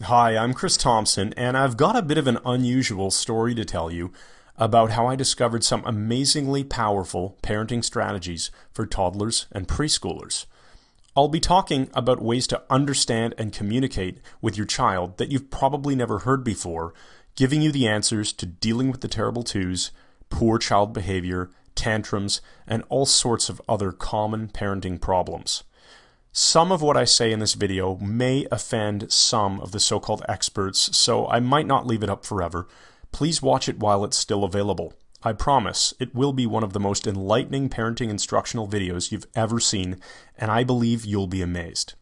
Hi, I'm Chris Thompson, and I've got a bit of an unusual story to tell you about how I discovered some amazingly powerful parenting strategies for toddlers and preschoolers. I'll be talking about ways to understand and communicate with your child that you've probably never heard before, giving you the answers to dealing with the terrible twos, poor child behavior, tantrums, and all sorts of other common parenting problems. Some of what I say in this video may offend some of the so-called experts, so I might not leave it up forever. Please watch it while it's still available. I promise it will be one of the most enlightening parenting instructional videos you've ever seen, and I believe you'll be amazed.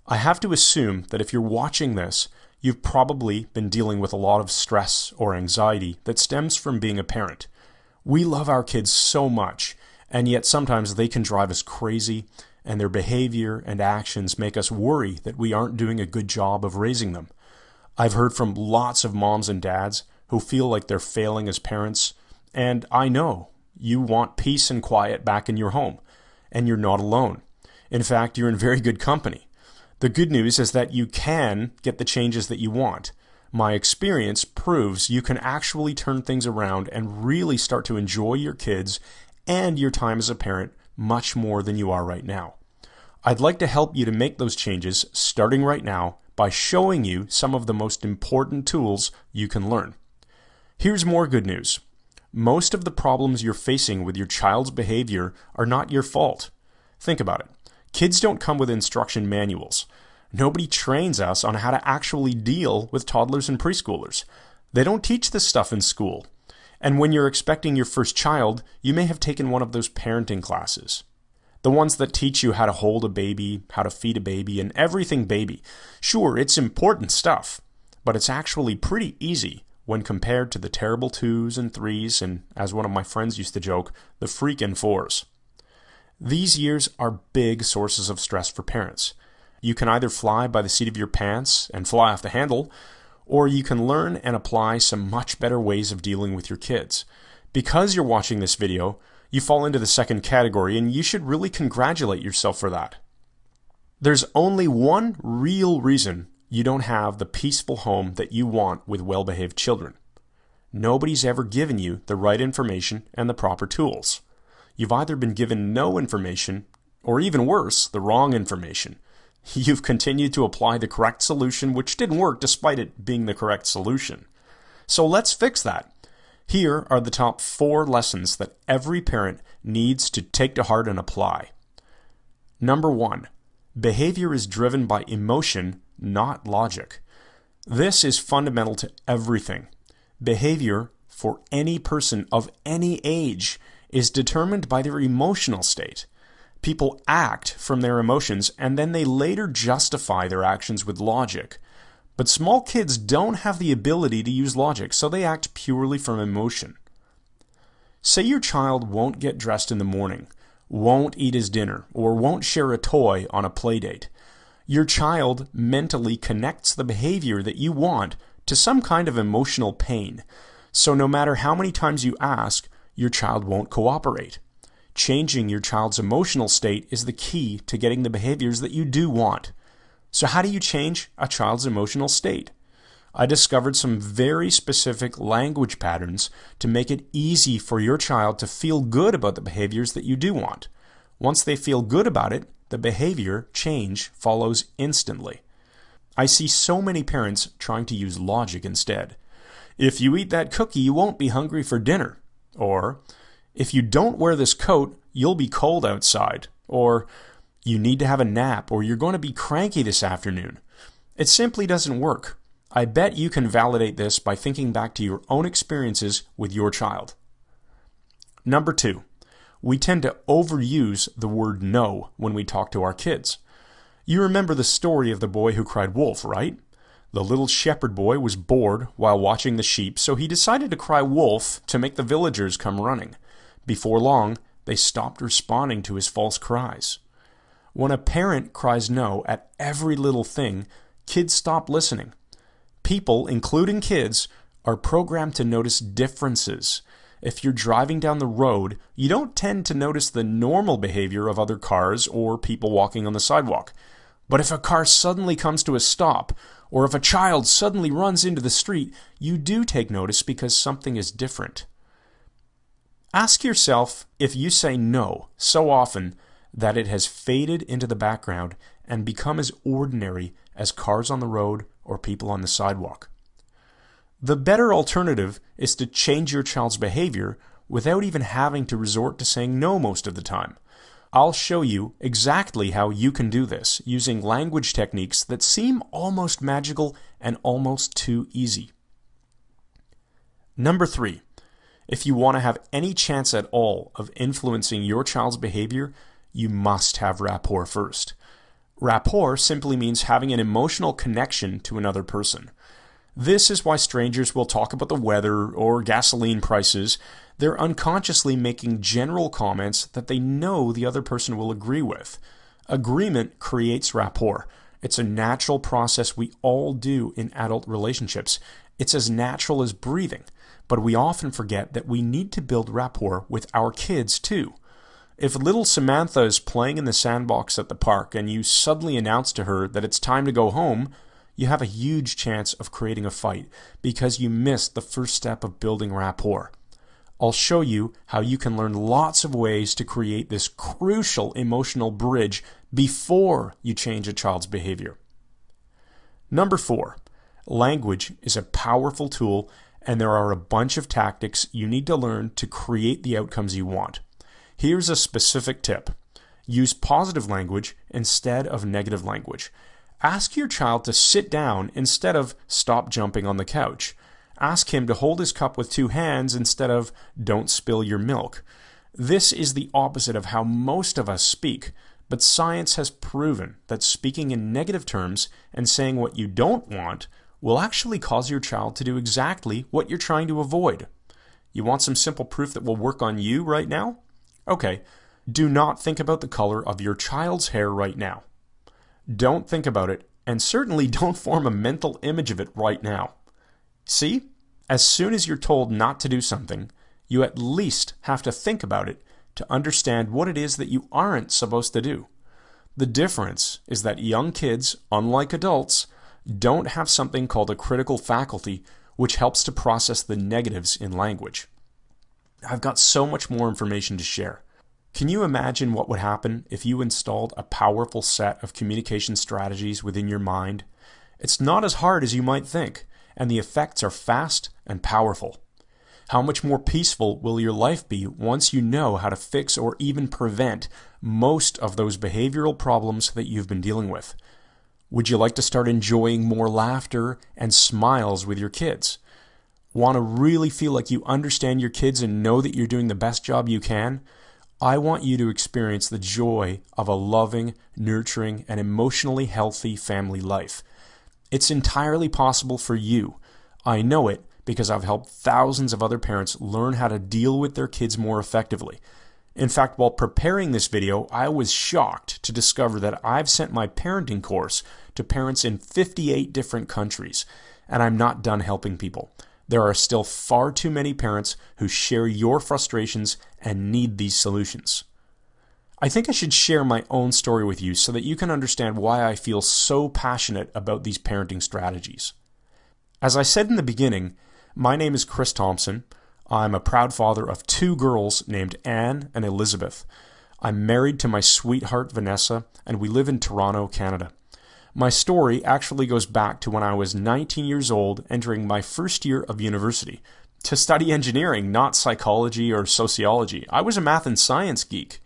I have to assume that if you're watching this, you've probably been dealing with a lot of stress or anxiety that stems from being a parent. We love our kids so much, and yet sometimes they can drive us crazy, and their behavior and actions make us worry that we aren't doing a good job of raising them. I've heard from lots of moms and dads who feel like they're failing as parents, and I know you want peace and quiet back in your home, and you're not alone. In fact, you're in very good company. The good news is that you can get the changes that you want. My experience proves you can actually turn things around and really start to enjoy your kids and your time as a parent much more than you are right now. I'd like to help you to make those changes starting right now by showing you some of the most important tools you can learn. Here's more good news. Most of the problems you're facing with your child's behavior are not your fault. Think about it. Kids don't come with instruction manuals. Nobody trains us on how to actually deal with toddlers and preschoolers. They don't teach this stuff in school. And when you're expecting your first child, you may have taken one of those parenting classes. The ones that teach you how to hold a baby, how to feed a baby, and everything baby. Sure, it's important stuff, but it's actually pretty easy when compared to the terrible twos and threes and, as one of my friends used to joke, the freaking fours. These years are big sources of stress for parents. You can either fly by the seat of your pants and fly off the handle, or you can learn and apply some much better ways of dealing with your kids. Because you're watching this video, you fall into the second category, and you should really congratulate yourself for that. There's only one real reason you don't have the peaceful home that you want with well-behaved children. Nobody's ever given you the right information and the proper tools. You've either been given no information, or even worse, the wrong information. You've continued to apply the correct solution, which didn't work despite it being the correct solution. So let's fix that. Here are the top 4 lessons that every parent needs to take to heart and apply. Number 1, behavior is driven by emotion, not logic. This is fundamental to everything. Behavior for any person of any age is determined by their emotional state. People act from their emotions, and then they later justify their actions with logic. But small kids don't have the ability to use logic, so they act purely from emotion. Say your child won't get dressed in the morning, won't eat his dinner, or won't share a toy on a play date. Your child mentally connects the behavior that you want to some kind of emotional pain. So no matter how many times you ask, your child won't cooperate. Changing your child's emotional state is the key to getting the behaviors that you do want. So how do you change a child's emotional state? I discovered some very specific language patterns to make it easy for your child to feel good about the behaviors that you do want. Once they feel good about it, the behavior change follows instantly. I see so many parents trying to use logic instead. If you eat that cookie, you won't be hungry for dinner. Or, if you don't wear this coat, you'll be cold outside. Or, you need to have a nap, or you're going to be cranky this afternoon. It simply doesn't work. I bet you can validate this by thinking back to your own experiences with your child. Number 2, we tend to overuse the word no when we talk to our kids. You remember the story of the boy who cried wolf, right? The little shepherd boy was bored while watching the sheep, so he decided to cry wolf to make the villagers come running. Before long, they stopped responding to his false cries. When a parent cries no at every little thing, kids stop listening. People, including kids, are programmed to notice differences. If you're driving down the road, you don't tend to notice the normal behavior of other cars or people walking on the sidewalk. But if a car suddenly comes to a stop, Or if a child suddenly runs into the street, you do take notice because something is different. Ask yourself if you say no so often that it has faded into the background and become as ordinary as cars on the road or people on the sidewalk. The better alternative is to change your child's behavior without even having to resort to saying no most of the time. I'll show you exactly how you can do this using language techniques that seem almost magical and almost too easy. Number 3, if you want to have any chance at all of influencing your child's behavior, you must have rapport first. Rapport simply means having an emotional connection to another person. This is why strangers will talk about the weather or gasoline prices. They're unconsciously making general comments that they know the other person will agree with. Agreement creates rapport. It's a natural process we all do in adult relationships. It's as natural as breathing, but we often forget that we need to build rapport with our kids too. If little Samantha is playing in the sandbox at the park and you suddenly announce to her that it's time to go home, you have a huge chance of creating a fight because you missed the first step of building rapport. I'll show you how you can learn lots of ways to create this crucial emotional bridge before you change a child's behavior. Number 4, language is a powerful tool, and there are a bunch of tactics you need to learn to create the outcomes you want. Here's a specific tip. Use positive language instead of negative language. Ask your child to sit down instead of stop jumping on the couch. Ask him to hold his cup with 2 hands instead of don't spill your milk. This is the opposite of how most of us speak, but science has proven that speaking in negative terms and saying what you don't want will actually cause your child to do exactly what you're trying to avoid. You want some simple proof that will work on you right now? Okay, do not think about the color of your child's hair right now. Don't think about it, and certainly don't form a mental image of it right now. See? As soon as you're told not to do something, you at least have to think about it to understand what it is that you aren't supposed to do. The difference is that young kids, unlike adults, don't have something called a critical faculty, which helps to process the negatives in language. I've got so much more information to share. Can you imagine what would happen if you installed a powerful set of communication strategies within your mind? It's not as hard as you might think, and the effects are fast and powerful. How much more peaceful will your life be once you know how to fix or even prevent most of those behavioral problems that you've been dealing with? Would you like to start enjoying more laughter and smiles with your kids? Want to really feel like you understand your kids and know that you're doing the best job you can? I want you to experience the joy of a loving, nurturing, and emotionally healthy family life. It's entirely possible for you. I know it because I've helped thousands of other parents learn how to deal with their kids more effectively. In fact, while preparing this video, I was shocked to discover that I've sent my parenting course to parents in 58 different countries, and I'm not done helping people. There are still far too many parents who share your frustrations and need these solutions. I think I should share my own story with you so that you can understand why I feel so passionate about these parenting strategies. As I said in the beginning, my name is Chris Thompson. I'm a proud father of 2 girls named Anne and Elizabeth. I'm married to my sweetheart Vanessa, and we live in Toronto, Canada. My story actually goes back to when I was 19 years old, entering my first year of university, to study engineering, not psychology or sociology. I was a math and science geek.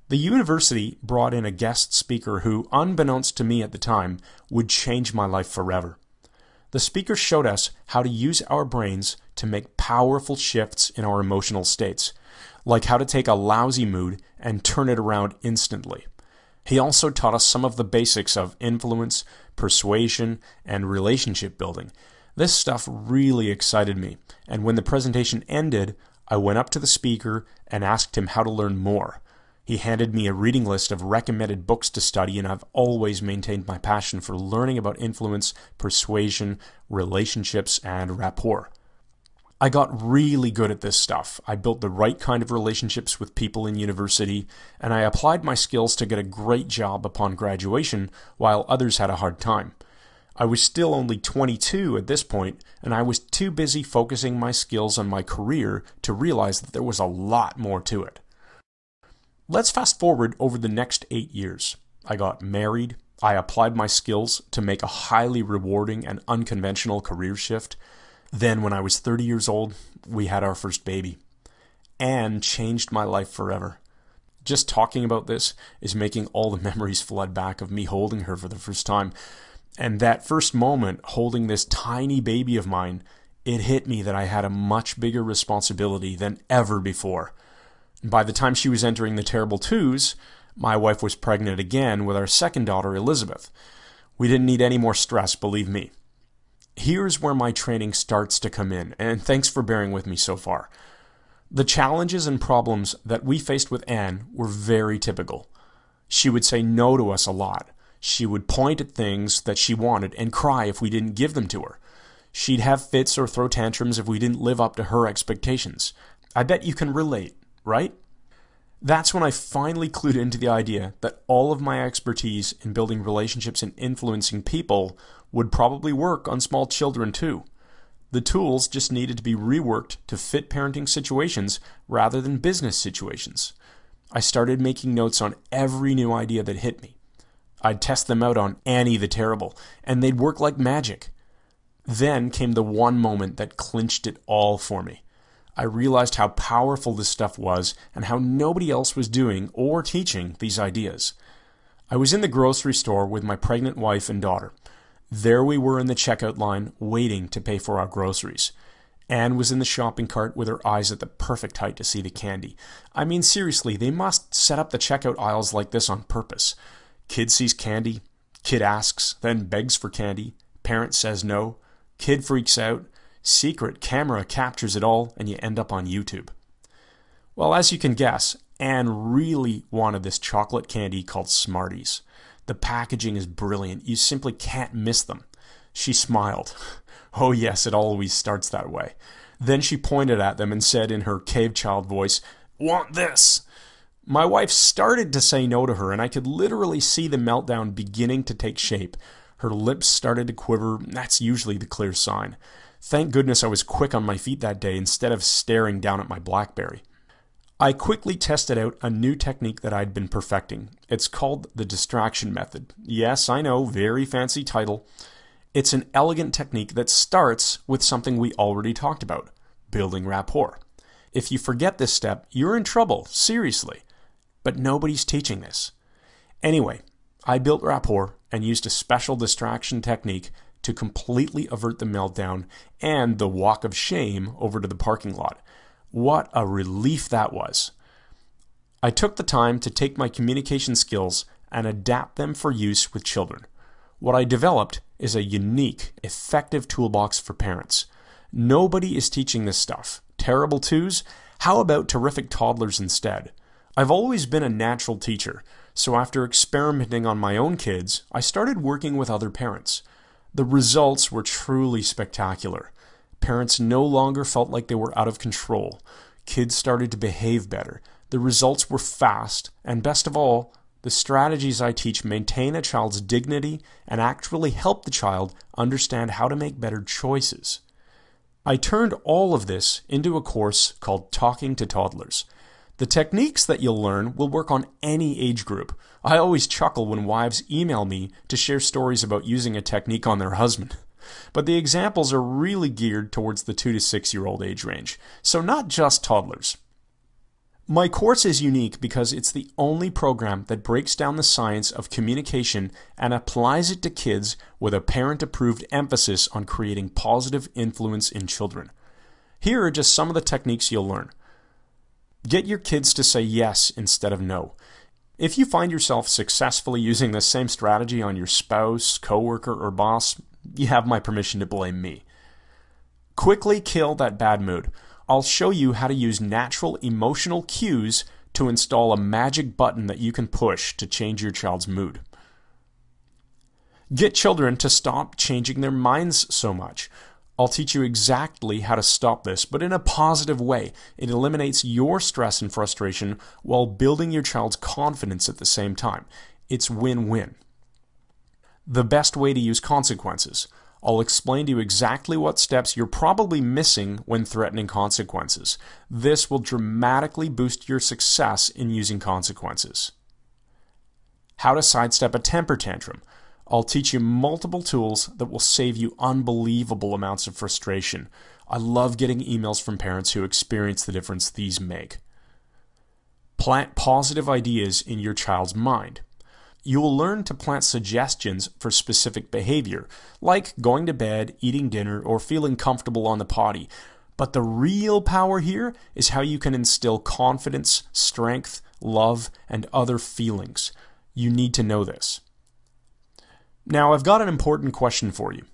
The university brought in a guest speaker who, unbeknownst to me at the time, would change my life forever. The speaker showed us how to use our brains to make powerful shifts in our emotional states, like how to take a lousy mood and turn it around instantly. He also taught us some of the basics of influence, persuasion, and relationship building. This stuff really excited me, and when the presentation ended, I went up to the speaker and asked him how to learn more. He handed me a reading list of recommended books to study, and I've always maintained my passion for learning about influence, persuasion, relationships, and rapport. I got really good at this stuff. I built the right kind of relationships with people in university, and I applied my skills to get a great job upon graduation while others had a hard time. I was still only 22 at this point, and I was too busy focusing my skills on my career to realize that there was a lot more to it. Let's fast forward over the next 8 years. I got married. I applied my skills to make a highly rewarding and unconventional career shift. Then, when I was 30 years old, we had our first baby. Anne changed my life forever. Just talking about this is making all the memories flood back of me holding her for the first time. And that first moment, holding this tiny baby of mine, it hit me that I had a much bigger responsibility than ever before. By the time she was entering the terrible twos, my wife was pregnant again with our second daughter, Elizabeth. We didn't need any more stress, believe me. Here's where my training starts to come in, and thanks for bearing with me so far. The challenges and problems that we faced with Anne were very typical. She would say no to us a lot. She would point at things that she wanted and cry if we didn't give them to her. She'd have fits or throw tantrums if we didn't live up to her expectations. I bet you can relate, right? That's when I finally clued into the idea that all of my expertise in building relationships and influencing people would probably work on small children too. The tools just needed to be reworked to fit parenting situations rather than business situations. I started making notes on every new idea that hit me. I'd test them out on Annie the Terrible, and they'd work like magic. Then came the one moment that clinched it all for me. I realized how powerful this stuff was and how nobody else was doing or teaching these ideas. I was in the grocery store with my pregnant wife and daughter. There we were in the checkout line waiting to pay for our groceries. Anne was in the shopping cart with her eyes at the perfect height to see the candy. I mean, seriously, they must set up the checkout aisles like this on purpose. Kid sees candy, kid asks, then begs for candy, parent says no, kid freaks out, secret camera captures it all, and you end up on YouTube. Well, as you can guess, Anne really wanted this chocolate candy called Smarties. The packaging is brilliant. You simply can't miss them. She smiled. Oh yes, it always starts that way. Then she pointed at them and said in her cave child voice, "Want this?" My wife started to say no to her, and I could literally see the meltdown beginning to take shape. Her lips started to quiver. That's usually the clear sign. Thank goodness I was quick on my feet that day instead of staring down at my BlackBerry. I quickly tested out a new technique that I'd been perfecting. It's called the distraction method. Yes, I know, very fancy title. It's an elegant technique that starts with something we already talked about, building rapport. If you forget this step, you're in trouble, seriously. But nobody's teaching this. Anyway, I built rapport and used a special distraction technique to completely avert the meltdown and the walk of shame over to the parking lot. What a relief that was. I took the time to take my communication skills and adapt them for use with children. What I developed is a unique, effective toolbox for parents. Nobody is teaching this stuff. Terrible twos? How about terrific toddlers instead? I've always been a natural teacher, so after experimenting on my own kids, I started working with other parents. The results were truly spectacular. Parents no longer felt like they were out of control. Kids started to behave better. The results were fast, and best of all, the strategies I teach maintain a child's dignity and actually help the child understand how to make better choices. I turned all of this into a course called Talking to Toddlers. The techniques that you'll learn will work on any age group. I always chuckle when wives email me to share stories about using a technique on their husband. But the examples are really geared towards the 2 to 6-year-old age range, so not just toddlers. My course is unique because it's the only program that breaks down the science of communication and applies it to kids with a parent-approved emphasis on creating positive influence in children. Here are just some of the techniques you'll learn. Get your kids to say yes instead of no. If you find yourself successfully using the same strategy on your spouse, coworker, or boss, you have my permission to blame me. Quickly kill that bad mood. I'll show you how to use natural emotional cues to install a magic button that you can push to change your child's mood. Get children to stop changing their minds so much. I'll teach you exactly how to stop this, but in a positive way. It eliminates your stress and frustration while building your child's confidence at the same time. It's win-win. the best way to use consequences. I'll explain to you exactly what steps you're probably missing when threatening consequences. This will dramatically boost your success in using consequences. How to sidestep a temper tantrum. I'll teach you multiple tools that will save you unbelievable amounts of frustration. I love getting emails from parents who experience the difference these make. Plant positive ideas in your child's mind. You will learn to plant suggestions for specific behavior, like going to bed, eating dinner, or feeling comfortable on the potty. But the real power here is how you can instill confidence, strength, love, and other feelings. You need to know this. Now, I've got an important question for you.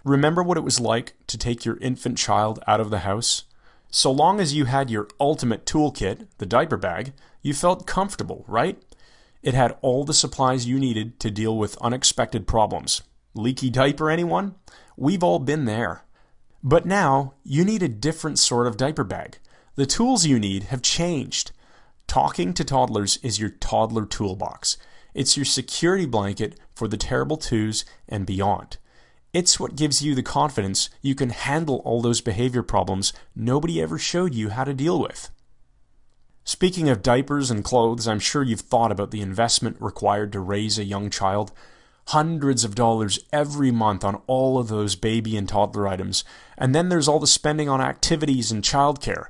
Remember what it was like to take your infant child out of the house? So long as you had your ultimate toolkit, the diaper bag, you felt comfortable, right? It had all the supplies you needed to deal with unexpected problems. Leaky diaper, anyone? We've all been there. But now, you need a different sort of diaper bag. The tools you need have changed. Talking to Toddlers is your toddler toolbox. It's your security blanket for the terrible twos and beyond. It's what gives you the confidence you can handle all those behavior problems nobody ever showed you how to deal with. Speaking of diapers and clothes, I'm sure you've thought about the investment required to raise a young child. Hundreds of dollars every month on all of those baby and toddler items. And then there's all the spending on activities and childcare.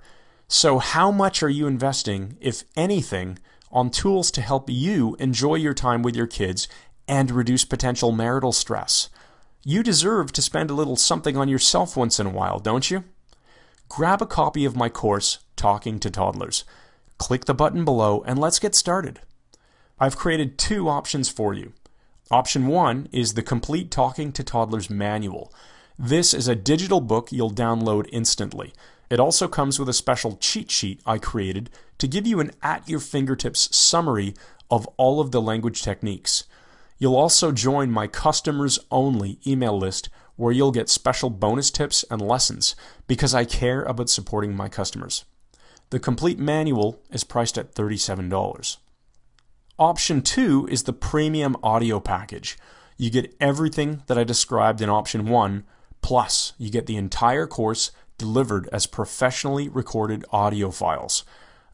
So how much are you investing, if anything, on tools to help you enjoy your time with your kids and reduce potential marital stress? You deserve to spend a little something on yourself once in a while, don't you? Grab a copy of my course, Talking to Toddlers. Click the button below and let's get started. I've created two options for you. Option 1 is the complete Talking to Toddlers manual. This is a digital book you'll download instantly. It also comes with a special cheat sheet I created to give you an at-your-fingertips summary of all of the language techniques. You'll also join my customers-only email list where you'll get special bonus tips and lessons because I care about supporting my customers. The complete manual is priced at $37. Option 2 is the premium audio package. You get everything that I described in option 1, plus you get the entire course delivered as professionally recorded audio files.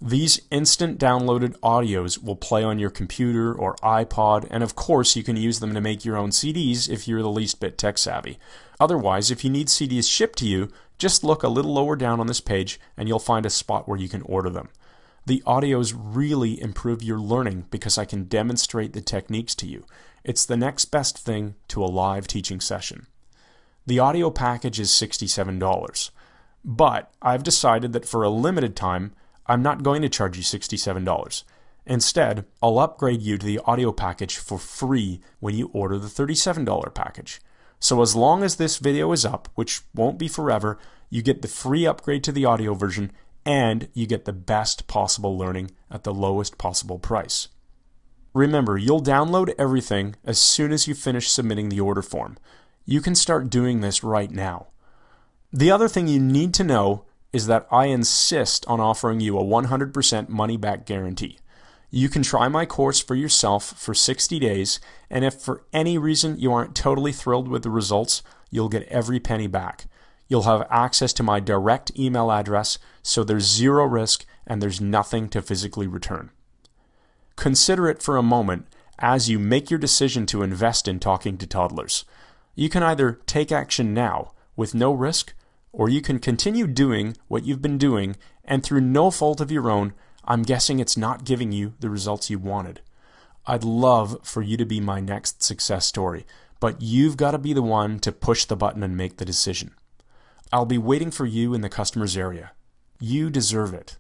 These instant downloaded audios will play on your computer or iPod, and of course you can use them to make your own CDs if you're the least bit tech savvy. Otherwise, if you need CDs shipped to you, just look a little lower down on this page and you'll find a spot where you can order them. The audios really improve your learning because I can demonstrate the techniques to you. It's the next best thing to a live teaching session. The audio package is $67. But I've decided that for a limited time, I'm not going to charge you $67. Instead, I'll upgrade you to the audio package for free when you order the $37 package. So as long as this video is up, which won't be forever, you get the free upgrade to the audio version and you get the best possible learning at the lowest possible price. Remember, you'll download everything as soon as you finish submitting the order form. You can start doing this right now. The other thing you need to know is that I insist on offering you a 100% money-back guarantee. You can try my course for yourself for 60 days, and if for any reason you aren't totally thrilled with the results, you'll get every penny back. You'll have access to my direct email address, so there's zero risk and there's nothing to physically return. Consider it for a moment as you make your decision to invest in Talking to Toddlers. You can either take action now with no risk, or you can continue doing what you've been doing, and through no fault of your own, I'm guessing it's not giving you the results you wanted. I'd love for you to be my next success story, but you've got to be the one to push the button and make the decision. I'll be waiting for you in the customer's area. You deserve it.